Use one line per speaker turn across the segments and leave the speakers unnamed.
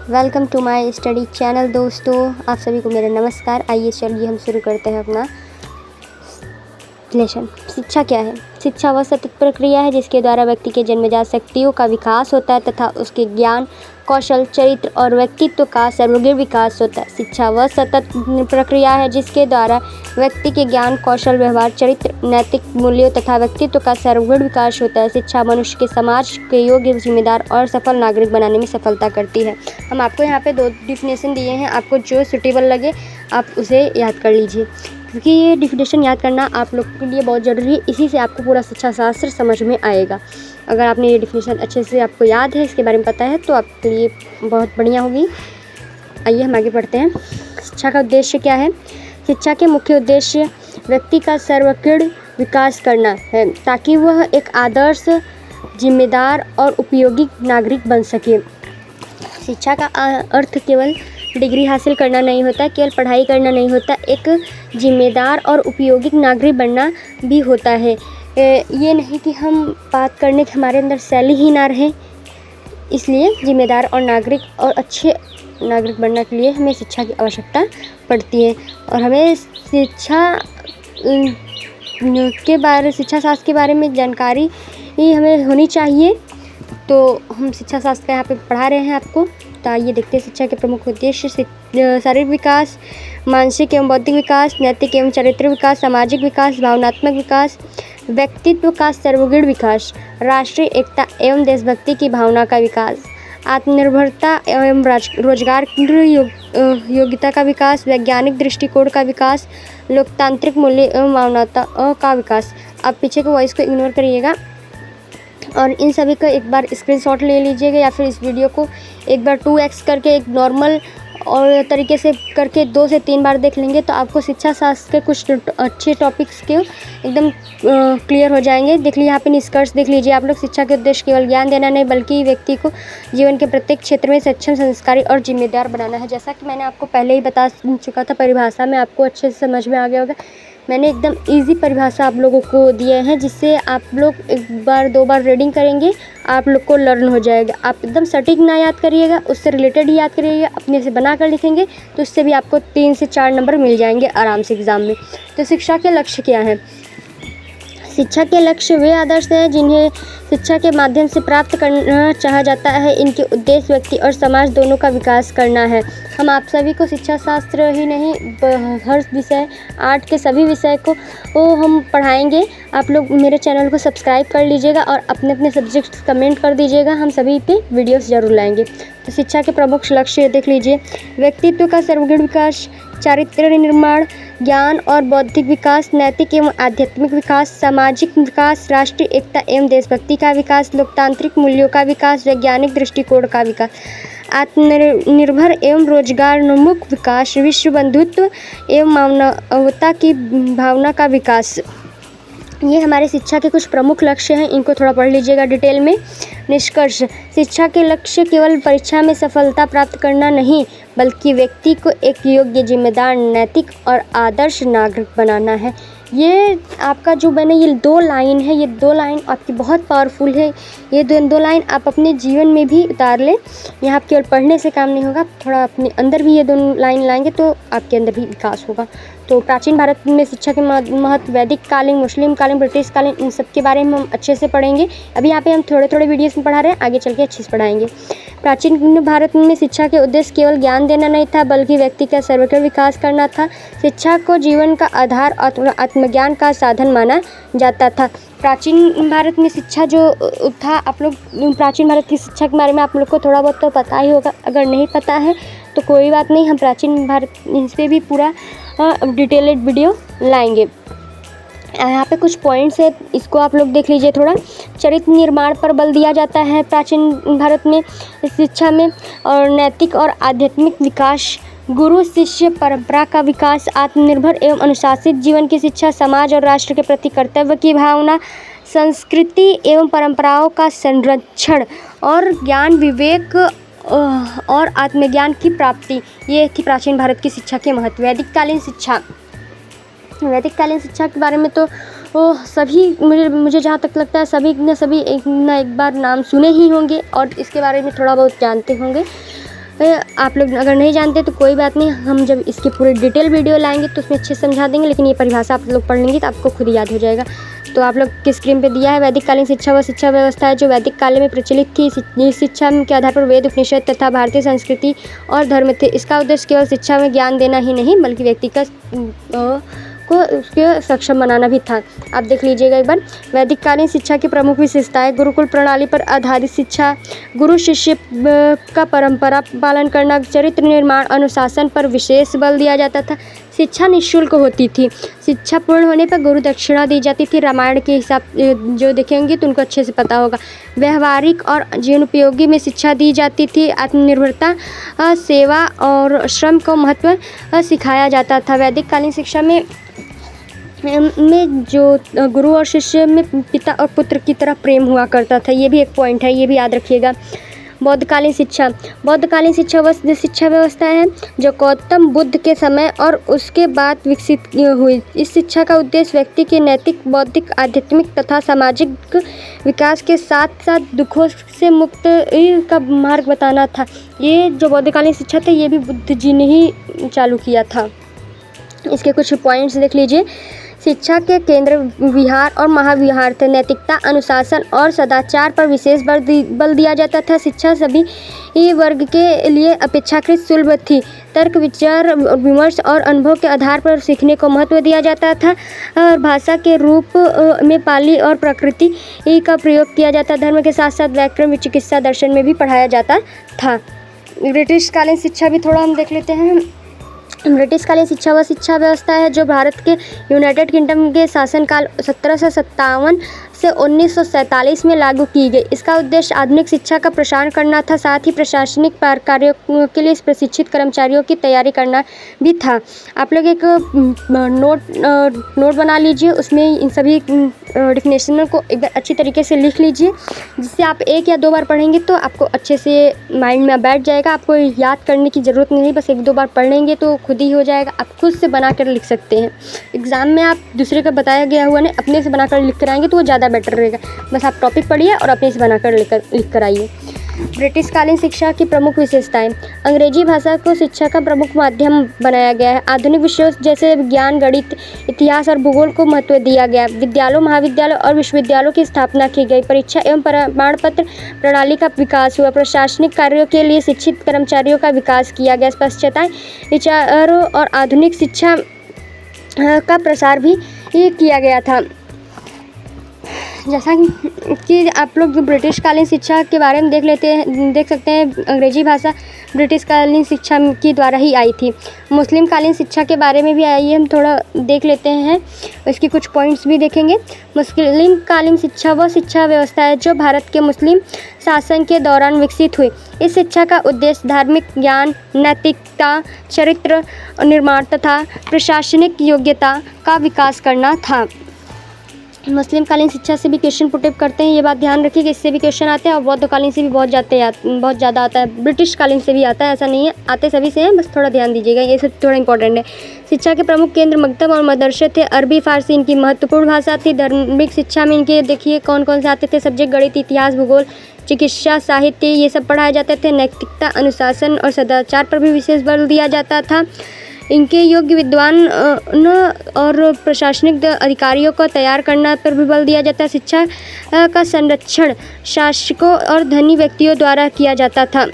Welcome to my study channel. दोस्तों, आप सभी को मेरा नमस्कार। आइए चलिए हम शुरू करते हैं अपना लेसन। शिक्षा क्या है? शिक्षा वह सतत प्रक्रिया है जिसके द्वारा व्यक्ति के जन्मजात शक्तियों का विकास होता है तथा उसके ज्ञान, कौशल, चरित्र और व्यक्तित्व का सर्वगिर विकास होता है। शिक्षा वह सतत प्रक्रिया है जिसके द्वारा व्यक्ति के ज्ञान, कौशल, व्यवहार, चरित्र, नैतिक मूल्यों तथा व्यक्तित्व का सर्वगिर विकास होता है। शिक्षा मनुष्य के समाज के योग्य, जिम्मेदार और सफल नागरिक बनाने में सफलता करती है। हम आपको यहाँ पे 2 डिफिनेशन दिए हैं, आपको जो सूटेबल लगे आप उसे याद कर लीजिए, क्योंकि ये डिफिनेशन याद करना आप लोग के लिए बहुत ज़रूरी है। इसी से आपको पूरा शिक्षा शास्त्र समझ में आएगा। अगर आपने ये डिफिनेशन अच्छे से आपको याद है, इसके बारे में पता है, तो आपके लिए बहुत बढ़िया होगी। आइए हम आगे बढ़ते हैं। शिक्षा का उद्देश्य क्या है? शिक्षा के मुख्य उद्देश्य व्यक्ति का सर्वग्र विकास करना है ताकि वह एक आदर्श, जिम्मेदार और उपयोगी नागरिक बन सके। शिक्षा का अर्थ केवल डिग्री हासिल करना नहीं होता, केवल पढ़ाई करना नहीं होता, एक जिम्मेदार और उपयोगी नागरिक बनना भी होता है। ये नहीं कि हम बात करने की हमारे अंदर शैली ही ना रहे। इसलिए जिम्मेदार और नागरिक और अच्छे नागरिक बनने के लिए हमें शिक्षा की आवश्यकता पड़ती है। और हमें शिक्षा शास्त्र के बारे में जानकारी ही हमें होनी चाहिए। तो हम शिक्षा शास्त्र का यहाँ पे पढ़ा रहे हैं आपको। तो आइए देखते हैं शिक्षा के प्रमुख उद्देश्य। शारीरिक विकास, मानसिक एवं बौद्धिक विकास, नैतिक एवं चरित्र विकास, सामाजिक विकास, भावनात्मक विकास, व्यक्तित्व का सर्वगिर विकास, राष्ट्रीय एकता एवं देशभक्ति की भावना का विकास, आत्मनिर्भरता एवं रोजगार योग्यता का विकास, वैज्ञानिक दृष्टिकोण का विकास, लोकतांत्रिक मूल्य एवं मानवता का विकास। आप पीछे के वॉइस को इग्नोर करिएगा और इन सभी का एक बार स्क्रीनशॉट ले लीजिएगा, या फिर इस वीडियो को एक बार 2x करके एक नॉर्मल और तरीके से करके 2 से 3 बार देख लेंगे तो आपको शिक्षा शास्त्र के कुछ अच्छे टॉपिक्स के एकदम क्लियर हो जाएंगे। देख लीजिए यहाँ पे निष्कर्ष देख लीजिए आप लोग। शिक्षा के उद्देश्य केवल ज्ञान देना नहीं, बल्कि व्यक्ति को जीवन के प्रत्येक क्षेत्र में सक्षम, संस्कारी और जिम्मेदार बनाना है। जैसा कि मैंने आपको पहले ही बता चुका था, परिभाषा में आपको अच्छे से समझ में आ गया होगा। मैंने एकदम इजी परिभाषा आप लोगों को दिए हैं, जिससे आप लोग 1 बार 2 बार रीडिंग करेंगे आप लोग को लर्न हो जाएगा। आप एकदम सटीक ना याद करिएगा, उससे रिलेटेड ही याद करिएगा। अपने से बना कर लिखेंगे तो उससे भी आपको 3 से 4 नंबर मिल जाएंगे आराम से एग्ज़ाम में। तो शिक्षा के लक्ष्य क्या है? शिक्षा के लक्ष्य वे आदर्श हैं जिन्हें शिक्षा के माध्यम से प्राप्त करना चाहा जाता है। इनके उद्देश्य व्यक्ति और समाज दोनों का विकास करना है। हम आप सभी को शिक्षा शास्त्र ही नहीं, हर विषय, आर्ट के सभी विषय को हम पढ़ाएंगे। आप लोग मेरे चैनल को सब्सक्राइब कर लीजिएगा और अपने अपने सब्जेक्ट कमेंट कर दीजिएगा, हम सभी पे वीडियोस ज़रूर लाएंगे। तो शिक्षा के प्रमुख लक्ष्य देख लीजिए। व्यक्तित्व का सर्वगिर विकास, चारित्र निर्माण, ज्ञान और बौद्धिक विकास, नैतिक एवं आध्यात्मिक विकास, सामाजिक विकास, राष्ट्रीय एकता एवं देशभक्ति का विकास, लोकतांत्रिक मूल्यों का विकास, वैज्ञानिक दृष्टिकोण का विकास, आत्मनिर्भर एवं रोजगारोन्मुख विकास, विश्व बंधुत्व एवं मानवता की भावना का विकास। ये हमारे शिक्षा के कुछ प्रमुख लक्ष्य हैं, इनको थोड़ा पढ़ लीजिएगा डिटेल में। निष्कर्ष: शिक्षा के लक्ष्य केवल परीक्षा में सफलता प्राप्त करना नहीं, बल्कि व्यक्ति को एक योग्य, जिम्मेदार, नैतिक और आदर्श नागरिक बनाना है। ये आपका जो मैंने ये 2 लाइन है, ये 2 लाइन आपकी बहुत पावरफुल है। ये 2 लाइन आप अपने जीवन में भी उतार लें। यहाँ केवल पढ़ने से काम नहीं होगा, थोड़ा अपने अंदर भी ये 2 लाइन लाएंगे तो आपके अंदर भी विकास होगा। तो प्राचीन भारत में शिक्षा के महत्व, वैदिक कालीन, मुस्लिम कालीन, ब्रिटिश कालीन, इन सब के बारे में हम अच्छे से पढ़ेंगे। अभी यहाँ पे हम थोड़े थोड़े वीडियोस में पढ़ा रहे हैं, आगे चल के अच्छे से पढ़ाएंगे। प्राचीन भारत में शिक्षा के उद्देश्य केवल ज्ञान देना नहीं था, बल्कि व्यक्ति का सर्वग्र विकास करना था। शिक्षा को जीवन का आधार और आत्मज्ञान का साधन माना जाता था। प्राचीन भारत में शिक्षा जो था, आप लोग प्राचीन भारत की शिक्षा के बारे में आप लोग को थोड़ा बहुत तो पता ही होगा। अगर नहीं पता है तो कोई बात नहीं, हम प्राचीन भारत इस पर भी पूरा डिटेल्ड वीडियो लाएंगे। यहाँ पे कुछ पॉइंट्स है, इसको आप लोग देख लीजिए थोड़ा। चरित्र निर्माण पर बल दिया जाता है प्राचीन भारत में शिक्षा में, और नैतिक और आध्यात्मिक विकास, गुरु शिष्य परंपरा का विकास, आत्मनिर्भर एवं अनुशासित जीवन की शिक्षा, समाज और राष्ट्र के प्रति कर्तव्य की भावना, संस्कृति एवं परंपराओं का संरक्षण और ज्ञान, विवेक और आत्मज्ञान की प्राप्ति। ये थी प्राचीन भारत की शिक्षा के महत्व। वैदिककालीन शिक्षा, वैदिककालीन शिक्षा के बारे में तो सभी मुझे जहाँ तक लगता है सभी ने एक बार नाम सुने ही होंगे और इसके बारे में थोड़ा बहुत जानते होंगे। आप लोग अगर नहीं जानते तो कोई बात नहीं, हम जब इसकी पूरी डिटेल वीडियो लाएंगे तो उसमें अच्छे से समझा देंगे, लेकिन ये परिभाषा आप लोग पढ़ लेंगे तो आपको खुद याद हो जाएगा। तो आप लोग की स्क्रीन पे दिया है वैदिक कालीन शिक्षा वह शिक्षा व्यवस्था है जो वैदिक काल में प्रचलित थी। इस शिक्षा के आधार पर वेद, उपनिषद तथा भारतीय संस्कृति और धर्म थे। इसका उद्देश्य केवल शिक्षा में ज्ञान देना ही नहीं बल्कि व्यक्तिगत को उसके सक्षम बनाना भी था। आप देख लीजिएगा एक बार। वैदिक कालीन शिक्षा की प्रमुख विशेषताएं: गुरुकुल प्रणाली पर आधारित शिक्षा, गुरु शिष्य का परंपरा पालन करना, चरित्र निर्माण, अनुशासन पर विशेष बल दिया जाता था। शिक्षा निःशुल्क होती थी। शिक्षा पूर्ण होने पर गुरु दक्षिणा दी जाती थी। रामायण के हिसाब जो देखेंगे तो उनको अच्छे से पता होगा। व्यवहारिक और जीवन उपयोगी में शिक्षा दी जाती थी। आत्मनिर्भरता, सेवा और श्रम को महत्व सिखाया जाता था। वैदिक कालीन शिक्षा में जो गुरु और शिष्य में पिता और पुत्र की तरह प्रेम हुआ करता था, ये भी एक पॉइंट है, ये भी याद रखिएगा। बौद्धकालीन शिक्षा। बौद्धकालीन शिक्षा वह शिक्षा व्यवस्था है जो गौतम बुद्ध के समय और उसके बाद विकसित हुई। इस शिक्षा का उद्देश्य व्यक्ति के नैतिक, बौद्धिक, आध्यात्मिक तथा सामाजिक विकास के साथ साथ दुखों से मुक्त का मार्ग बताना था। ये जो बौद्धकालीन शिक्षा था ये भी बुद्ध जी ने ही चालू किया था। इसके कुछ पॉइंट्स देख लीजिए। शिक्षा के केंद्र विहार और महाविहार थे। नैतिकता, अनुशासन और सदाचार पर विशेष बल दिया जाता था। शिक्षा सभी वर्ग के लिए अपेक्षाकृत सुलभ थी। तर्क, विचार, विमर्श और अनुभव के आधार पर सीखने को महत्व दिया जाता था। और भाषा के रूप में पाली और प्रकृति का प्रयोग किया जाता। धर्म के साथ साथ व्याकरण, चिकित्सा, दर्शन में भी पढ़ाया जाता था। ब्रिटिश कालीन शिक्षा भी थोड़ा हम देख लेते हैं। ब्रिटिश कालीन शिक्षा वह शिक्षा व्यवस्था है जो भारत के यूनाइटेड किंगडम के शासनकाल 1757 से 1947 में लागू की गई। इसका उद्देश्य आधुनिक शिक्षा का प्रसार करना था, साथ ही प्रशासनिक कार्यों के लिए प्रशिक्षित कर्मचारियों की तैयारी करना भी था। आप लोग एक नोट बना लीजिए, उसमें इन सभी डेफिनेशन को एक बार अच्छी तरीके से लिख लीजिए, जिससे आप एक या दो बार पढ़ेंगे तो आपको अच्छे से माइंड में बैठ जाएगा। आपको याद करने की ज़रूरत नहीं, बस एक दो बार पढ़ लेंगे तो खुद ही हो जाएगा। आप खुद से बना कर लिख सकते हैं। एग्ज़ाम में आप दूसरे का बताया गया हुआ ने अपने से बनाकर लिख कर आएंगे तो वो ज़्यादा बेटर रहेगा। बस आप टॉपिक पढ़िए और अपने से बनाकर लिख कर आइए। ब्रिटिश कालीन शिक्षा की प्रमुख विशेषताएं। अंग्रेजी भाषा को शिक्षा का प्रमुख माध्यम बनाया गया है। आधुनिक विषयों जैसे विज्ञान, गणित, इतिहास और भूगोल को महत्व दिया गया। विद्यालयों, महाविद्यालयों और विश्वविद्यालयों की स्थापना की गई। परीक्षा एवं प्रमाण पत्र प्रणाली का विकास हुआ। प्रशासनिक कार्यों के लिए शिक्षित कर्मचारियों का विकास किया गया। पाश्चात्य विचारों और आधुनिक शिक्षा का प्रसार भी किया गया था। जैसा कि आप लोग ब्रिटिश कालीन शिक्षा के बारे में देख सकते हैं। अंग्रेजी भाषा ब्रिटिश कालीन शिक्षा के द्वारा ही आई थी। मुस्लिम कालीन शिक्षा के बारे में भी आइए हम थोड़ा देख लेते हैं, इसके कुछ पॉइंट्स भी देखेंगे। मुस्लिम कालीन शिक्षा वह शिक्षा व्यवस्था है जो भारत के मुस्लिम शासन के दौरान विकसित हुई। इस शिक्षा का उद्देश्य धार्मिक ज्ञान, नैतिकता, चरित्र निर्माण तथा प्रशासनिक योग्यता का विकास करना था। मुस्लिम कालीन शिक्षा से भी क्वेश्चन पुटअप करते हैं, ये बात ध्यान रखिएगा, इससे भी क्वेश्चन आते हैं। और बौद्ध कालीन से भी बहुत ज़्यादा आता है। ब्रिटिश कालीन से भी आता है, ऐसा नहीं है, आते सभी से हैं, बस थोड़ा ध्यान दीजिएगा, ये सब थोड़ा इंपॉर्टेंट है। शिक्षा के प्रमुख केंद्र मकतब और मदरसे थे। अरबी, फारसी इनकी महत्वपूर्ण भाषा थी। धार्मिक शिक्षा में इनके देखिए कौन कौन से आते थे सब्जेक्ट: गणित, इतिहास, भूगोल, चिकित्सा, साहित्य, ये सब पढ़ाए जाते थे। नैतिकता, अनुशासन और सदाचार पर भी विशेष बल दिया जाता था। इनके योग्य विद्वान और प्रशासनिक अधिकारियों को तैयार करना पर भी बल दिया जाता है। शिक्षा का संरक्षण शासकों और धनी व्यक्तियों द्वारा किया जाता था।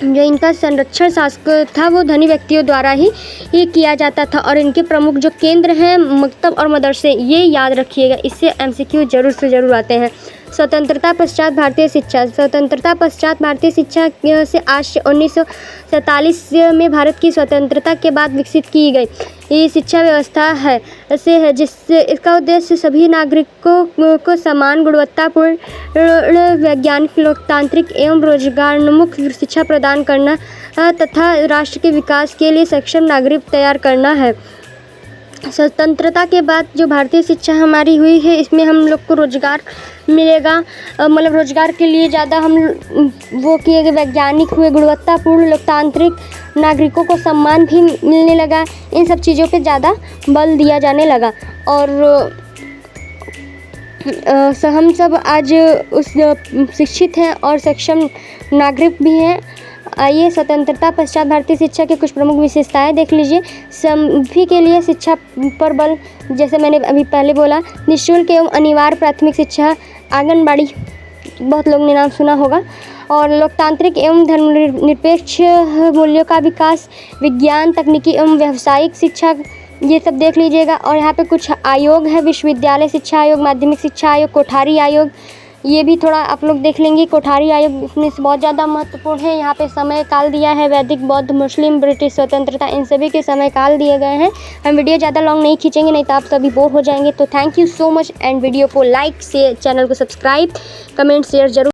जो इनका संरक्षण शासक था वो धनी व्यक्तियों द्वारा ही किया जाता था। और इनके प्रमुख जो केंद्र हैं मकतब और मदरसे, ये याद रखिएगा, इससे MCQ जरूर से ज़रूर आते हैं। स्वतंत्रता पश्चात भारतीय शिक्षा। स्वतंत्रता पश्चात भारतीय शिक्षा से आज से 1947 में भारत की स्वतंत्रता के बाद विकसित की गई ये शिक्षा व्यवस्था है जिससे इसका उद्देश्य सभी नागरिकों को समान गुणवत्तापूर्ण वैज्ञानिक, लोकतांत्रिक एवं रोजगारोन्मुख शिक्षा प्रदान करना तथा राष्ट्र के विकास के लिए सक्षम नागरिक तैयार करना है। स्वतंत्रता के बाद जो भारतीय शिक्षा हमारी हुई है, इसमें हम लोग को रोजगार मिलेगा, मतलब रोजगार के लिए ज़्यादा हम वो किए गए, वैज्ञानिक हुए, गुणवत्तापूर्ण, लोकतांत्रिक, नागरिकों को सम्मान भी मिलने लगा। इन सब चीज़ों पे ज़्यादा बल दिया जाने लगा। और हम सब आज उस शिक्षित हैं और सक्षम नागरिक भी हैं। आइए स्वतंत्रता पश्चात भारतीय शिक्षा की कुछ प्रमुख विशेषताएं देख लीजिए। सभी के लिए शिक्षा पर बल, जैसे मैंने अभी पहले बोला, निःशुल्क एवं अनिवार्य प्राथमिक शिक्षा, आंगनबाड़ी, बहुत लोगों ने नाम सुना होगा, और लोकतांत्रिक एवं धर्मनिरपेक्ष मूल्यों का विकास, विज्ञान, तकनीकी एवं व्यावसायिक शिक्षा, ये सब देख लीजिएगा। और यहाँ पे कुछ आयोग है, विश्वविद्यालय शिक्षा आयोग, माध्यमिक शिक्षा आयोग, कोठारी आयोग, ये भी थोड़ा आप लोग देख लेंगे। कोठारी आयोग इसमें से बहुत ज़्यादा महत्वपूर्ण है। यहाँ पे समय काल दिया है, वैदिक, बौद्ध, मुस्लिम, ब्रिटिश स्वतंत्रता, इन सभी के समय काल दिए गए हैं। हम वीडियो ज़्यादा लॉन्ग नहीं खींचेंगे, नहीं तो आप सभी बोर हो जाएंगे। तो thank you so much, and video को लाइक, शेयर, चैनल को सब्सक्राइब, कमेंट, शेयर जरूर।